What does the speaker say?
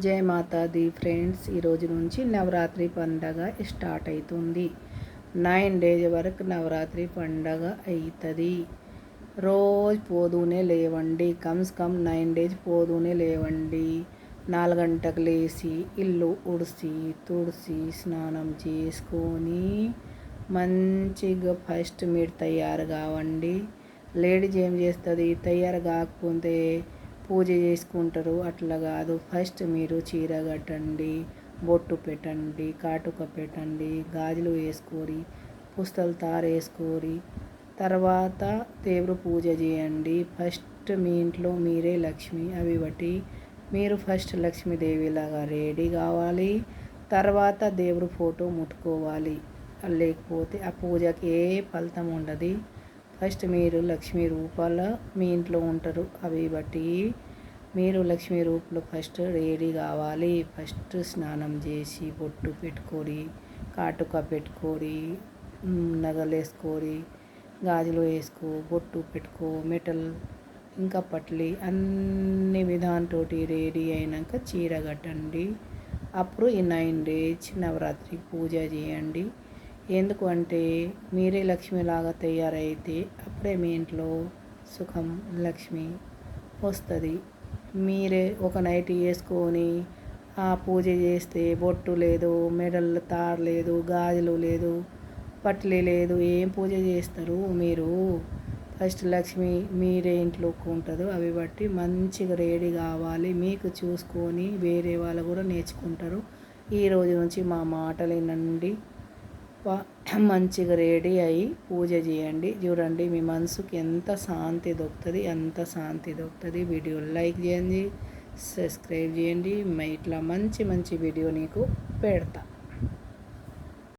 జై మాతాది ఫ్రెండ్స్, ఈరోజు నుంచి నవరాత్రి పండగ స్టార్ట్ అవుతుంది. 9 days వరకు నవరాత్రి పండగ అవుతుంది. రోజు పోదూనే లేవండి, కమ్స్ కమ్ 9 days పోదూనే లేవండి. 4 గంటలకు లేచి ఇల్లు ఉడిసి తుడిసి స్నానం చేసుకొని మంచిగా ఫస్ట్ మీరు తయారు కావండి. లేడీస్ ఏం చేస్తుంది, తయారు కాకపోతే పూజ చేసుకుంటారు. అట్లా కాదు, ఫస్ట్ మీరు చీర కట్టండి, బొట్టు పెట్టండి, కాటుక పెట్టండి, గాజులు వేసుకోరి, పుస్తలు తార వేసుకోరి, తర్వాత దేవుడు పూజ చేయండి. ఫస్ట్ మీ ఇంట్లో మీరే లక్ష్మి. అవి బట్టి మీరు ఫస్ట్ లక్ష్మీదేవిలాగా రెడీ కావాలి. తర్వాత దేవుడు ఫోటో ముట్టుకోవాలి. లేకపోతే ఆ పూజకి ఏ ఫలితం ఉండదు. ఫస్ట్ మీరు లక్ష్మీ రూపాలు మీ ఇంట్లో ఉంటారు. అవి బట్టి మీరు లక్ష్మీ రూపంలో ఫస్ట్ రెడీ కావాలి. ఫస్ట్ స్నానం చేసి బొట్టు పెట్టుకోరి, కాటుక పెట్టుకోరి, నగలు వేసుకోరి, గాజులు వేసుకో, బొట్టు పెట్టుకో, మెటల్ ఇంకా పట్లి అన్ని విధానంతోటి రెడీ అయినాక చీర కట్టండి. అప్పుడు ఈ 9 days నవరాత్రి పూజ చేయండి. ఎందుకు అంటే మీరే లక్ష్మిలాగా తయారైతే అప్పుడే మీ ఇంట్లో సుఖం లక్ష్మి వస్తుంది. మీరే ఒక నైట్ వేసుకొని ఆ పూజ చేస్తే బొట్టు లేదు, మెడల్ తార లేదు, గాజులు లేదు, పట్లి లేదు, ఏం పూజ చేస్తారు మీరు? ఫస్ట్ లక్ష్మి మీరే ఇంట్లోకి ఉంటుంది. అవి బట్టి మంచిగా రెడీ కావాలి. మీకు చూసుకొని వేరే వాళ్ళు కూడా నేర్చుకుంటారు. ఈ రోజు నుంచి మా మాటలు వినండి, మంచిగా రెడీ అయ్యి పూజ చేయండి. చూడండి, మీ మనసుకి ఎంత శాంతి దొరుకుతుంది. వీడియో లైక్ చేయండి, సబ్స్క్రైబ్ చేయండి. ఇట్లా మంచి వీడియో నీకు పెడతా.